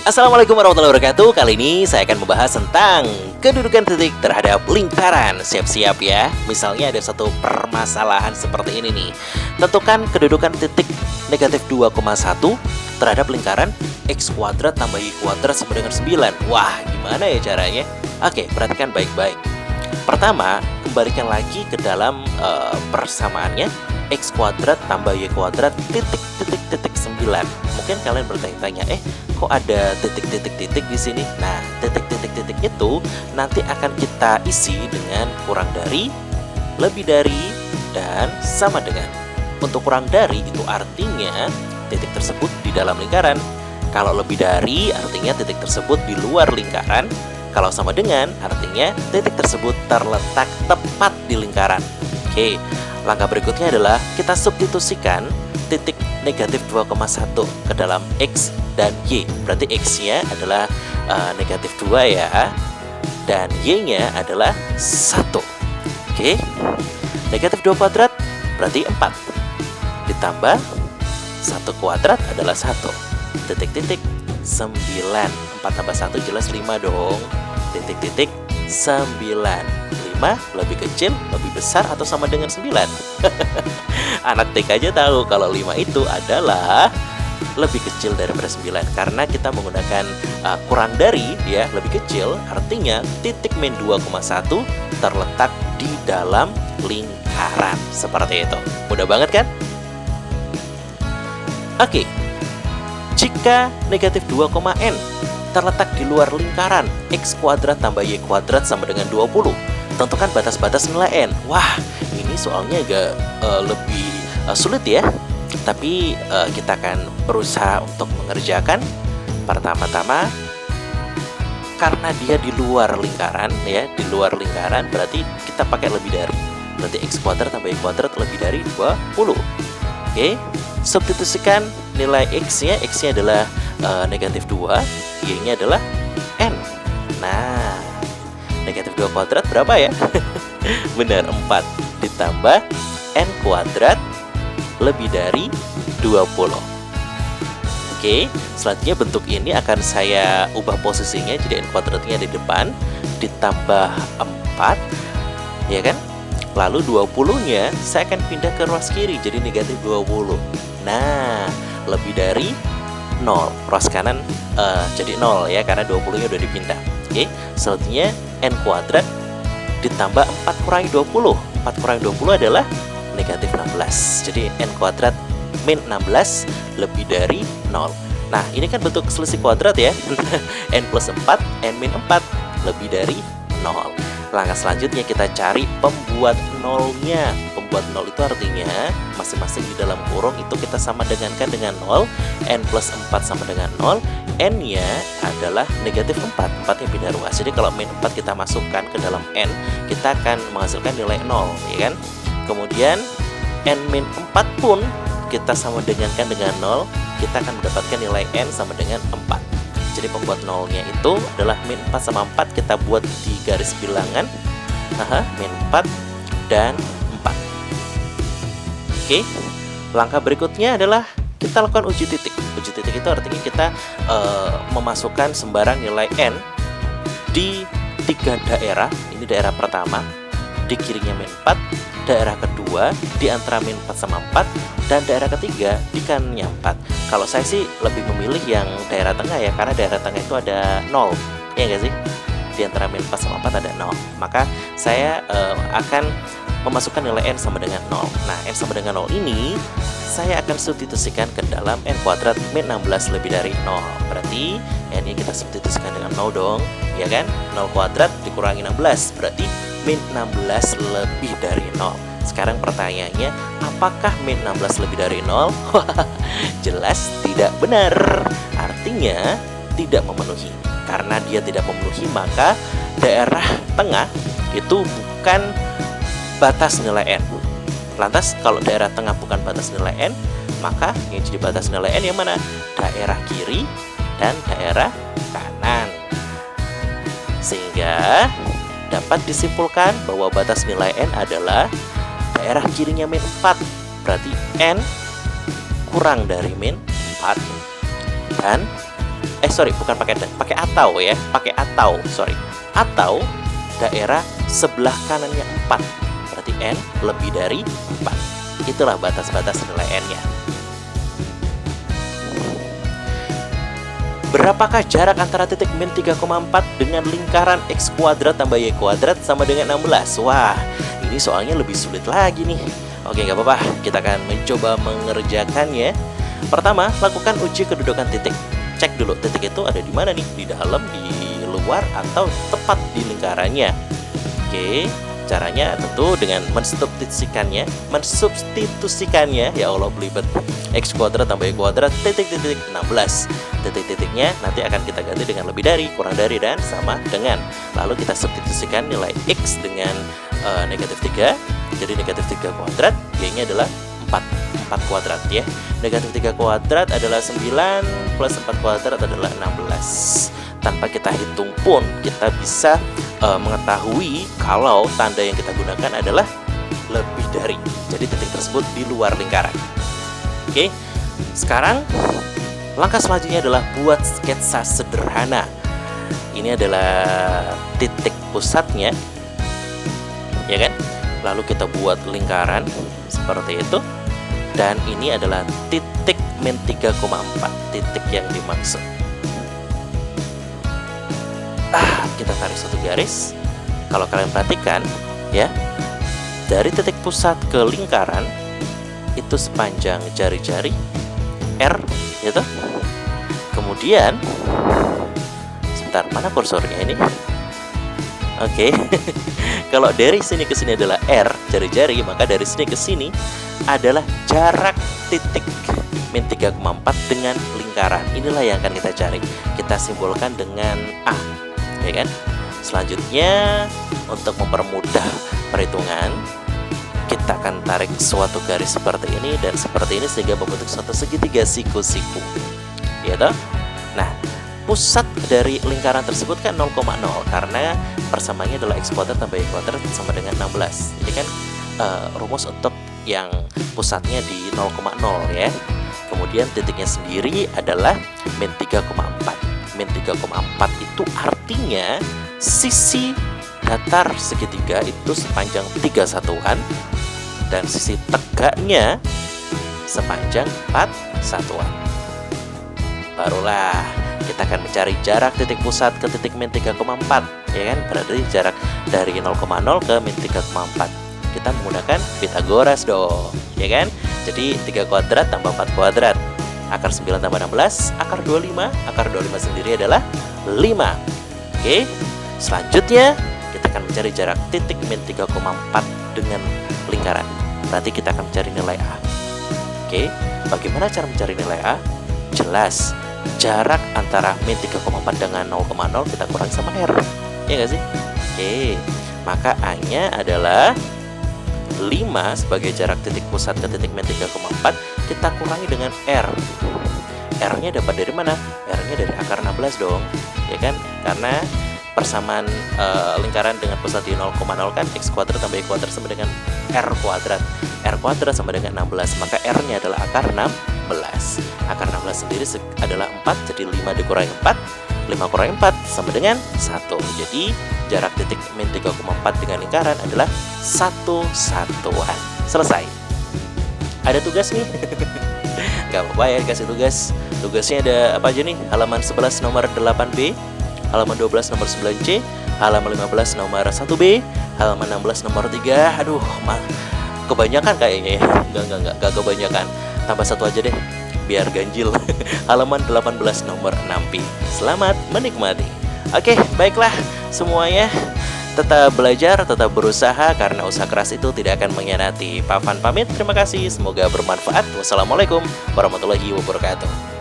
Assalamualaikum warahmatullahi wabarakatuh. Kali ini saya akan membahas tentang kedudukan titik terhadap lingkaran. Siap-siap ya. Misalnya ada satu permasalahan seperti ini nih. Tentukan kedudukan titik negatif 2,1 terhadap lingkaran x kuadrat tambah y kuadrat sama dengan 9. Wah, gimana ya caranya? Oke, perhatikan baik-baik. Pertama, kembalikan lagi ke dalam persamaannya x kuadrat tambah y kuadrat titik 9. Mungkin kalian bertanya-tanya, kok ada titik-titik di sini? Nah, titik-titik itu nanti akan kita isi dengan kurang dari, lebih dari, dan sama dengan. Untuk kurang dari itu artinya titik tersebut di dalam lingkaran. Kalau lebih dari artinya titik tersebut di luar lingkaran. Kalau sama dengan artinya titik tersebut terletak tepat di lingkaran. Oke, langkah berikutnya adalah kita substitusikan titik negatif 2,1 ke dalam x dan y. Berarti x-nya adalah negatif 2 ya, dan y-nya adalah 1. Oke, negatif 2 kuadrat berarti 4, ditambah 1 kuadrat adalah 1. Titik-titik 9. 4 tambah 1 jelas 5 dong. Titik-titik 9. 5 lebih kecil, lebih besar, atau sama dengan 9? Anak TK aja tahu kalau 5 itu adalah lebih kecil daripada 9. Karena kita menggunakan kurang dari, ya, lebih kecil. Artinya titik min 2,1 terletak di dalam lingkaran. Seperti itu. Mudah banget kan? Oke. Jika negatif 2,n terletak di luar lingkaran x kuadrat tambah y kuadrat sama dengan 20, tentukan batas-batas nilai n. Wah, ini soalnya agak lebih sulit ya. Tapi kita akan berusaha untuk mengerjakan. Pertama-tama, karena dia di luar lingkaran ya, di luar lingkaran berarti kita pakai lebih dari. Berarti x kuadrat tambah y kuadrat lebih dari 20. Oke, substitusikan nilai x-nya. X-nya adalah negatif 2, y-nya adalah n. Nah, negatif 2 kuadrat berapa ya? Benar, 4 ditambah n kuadrat lebih dari 20. Oke, selanjutnya bentuk ini akan saya ubah posisinya jadi n kuadratnya di depan ditambah 4, ya kan? Lalu 20-nya saya akan pindah ke ruas kiri jadi negatif 20. Nah, lebih dari 0. Ruas kanan jadi 0 ya, karena 20-nya udah dipindah. Oke, selanjutnya n kuadrat ditambah 4 kurangi 20. 4 kurangi 20 adalah negatif 16. Jadi n kuadrat min 16 lebih dari 0. Nah, ini kan bentuk selisih kuadrat ya. N plus 4, n min 4 lebih dari 0. Langkah selanjutnya kita cari pembuat nolnya. Pembuat nol itu artinya masing-masing di dalam kurung itu kita sama dengankan dengan 0. N plus 4 sama dengan 0. N-nya adalah negatif 4. 4-nya pindah ruas. Jadi kalau min 4 kita masukkan ke dalam N, kita akan menghasilkan nilai 0, ya kan? Kemudian N min 4 pun kita sama dengankan dengan 0, kita akan mendapatkan nilai N sama dengan 4. Jadi pembuat nolnya itu adalah min 4 sama 4. Kita buat di garis bilangan, min 4 dan 4. Oke, langkah berikutnya adalah kita lakukan uji titik. Uji titik itu artinya kita memasukkan sembarang nilai n di 3 daerah. Ini daerah pertama, di kirinya min 4, daerah kedua di antara min 4 sama 4, dan daerah ketiga di kanannya 4. Kalau saya sih lebih memilih yang daerah tengah ya, karena daerah tengah itu ada 0, ya nggak sih? Di antara min 4 sama 4 ada 0. Maka saya akan memasukkan nilai n sama dengan 0. Nah, n sama dengan 0 ini saya akan substitusikan ke dalam n kuadrat min 16 lebih dari 0. Berarti n-nya kita substitusikan dengan 0 dong, ya kan? 0 kuadrat dikurangi 16 berarti min 16 lebih dari 0. Sekarang pertanyaannya, apakah min 16 lebih dari 0? Jelas tidak benar. Artinya tidak memenuhi. Karena dia tidak memenuhi, maka daerah tengah itu bukan batas nilai n. Lantas kalau daerah tengah bukan batas nilai n, maka yang jadi batas nilai n yang mana? Daerah kiri dan daerah kanan. Sehingga dapat disimpulkan bahwa batas nilai n adalah daerah kirinya min 4. Berarti n kurang dari min 4 dan sorry, bukan pakai dan, pakai atau ya, pakai atau, sorry, atau daerah sebelah kanannya 4. Berarti N lebih dari 4. Itulah batas-batas nilai N-nya. Berapakah jarak antara titik min 3,4 dengan lingkaran X kuadrat tambah Y kuadrat sama dengan 16? Wah, ini soalnya lebih sulit lagi nih. Oke, nggak apa-apa, kita akan mencoba mengerjakannya. Pertama, lakukan uji kedudukan titik. Cek dulu titik itu ada di mana nih, di dalam, di luar, atau tepat di lingkarannya. Oke, caranya tentu dengan mensubstitusikannya, ya Allah belibet, X kuadrat tambah Y kuadrat titik-titik 16. Titik-titiknya nanti akan kita ganti dengan lebih dari, kurang dari, dan sama dengan. Lalu kita substitusikan nilai X dengan negatif 3. Jadi negatif 3 kuadrat, Y-nya adalah 4 kuadrat ya. Negatif 3 kuadrat adalah 9, plus 4 kuadrat adalah 16. Tanpa kita hitung pun kita bisa mengetahui kalau tanda yang kita gunakan adalah lebih dari. Jadi titik tersebut di luar lingkaran. Oke, sekarang langkah selanjutnya adalah buat sketsa sederhana. Ini adalah titik pusatnya, ya kan? Lalu kita buat lingkaran seperti itu. Dan ini adalah titik min 3,4, titik yang dimaksud. Kita tarik satu garis. Kalau kalian perhatikan ya, dari titik pusat ke lingkaran itu sepanjang jari-jari R gitu. Kemudian sebentar, mana kursornya ini? Oke. Kalau dari sini ke sini adalah R, jari-jari, maka dari sini ke sini adalah jarak titik min 3,4 dengan lingkaran. Inilah yang akan kita cari. Kita simbolkan dengan A, ya kan? Selanjutnya, untuk mempermudah perhitungan, kita akan tarik suatu garis seperti ini dan seperti ini sehingga membentuk suatu segitiga siku-siku, ya toh? Nah, pusat dari lingkaran tersebut kan 0,0 karena persamaannya adalah X kuadrat tambah Y kuadrat sama dengan 16. Ini kan rumus untuk yang pusatnya di 0,0 ya. Kemudian titiknya sendiri adalah min 3,4. Min 3,4 itu artinya sisi datar segitiga itu sepanjang 3 satuan dan sisi tegaknya sepanjang 4 satuan. Barulah kita akan mencari jarak titik pusat ke titik min 3,4, ya kan? Berarti jarak dari 0,0 ke min 3,4. Kita menggunakan Pythagoras dong, ya kan? Jadi 3 kuadrat tambah 4 kuadrat, akar 9 tambah 16, akar 25. Akar 25 sendiri adalah 5. Oke, selanjutnya kita akan mencari jarak titik min 3,4 dengan lingkaran. Berarti kita akan mencari nilai A. Oke, bagaimana cara mencari nilai A? Jelas, jarak antara min 3,4 dengan 0,0 kita kurang sama R, ya nggak sih? Oke, maka A-nya adalah 5 sebagai jarak titik pusat ke titik min 3,4, kita kurangi dengan R. R-nya dapat dari mana? R-nya dari akar 16 dong, ya kan? Karena persamaan lingkaran dengan pusat di 0,0 kan X kuadrat tambah Y kuadrat sama dengan R kuadrat. R kuadrat sama dengan 16, maka R-nya adalah akar 16. Akar 16 sendiri adalah 4, jadi 5 dikurangi 4. 5 kurangi 4 sama dengan 1. Jadi jarak titik min 3,4 dengan lingkaran adalah 1 satuan. Selesai. Ada tugas nih. Gak apa-apa ya dikasih tugas. Tugasnya ada apa aja nih? Halaman 11 nomor 8B, halaman 12 nomor 9C, halaman 15 nomor 1B, halaman 16 nomor 3. Aduh, kebanyakan kayaknya ya. Enggak kebanyakan. Tambah satu aja deh, biar ganjil. Halaman 18 nomor 6B. Selamat menikmati. Oke, baiklah semuanya. Tetap belajar, tetap berusaha, karena usaha keras itu tidak akan mengkhianati. Pak Fan pamit, terima kasih, semoga bermanfaat. Wassalamualaikum warahmatullahi wabarakatuh.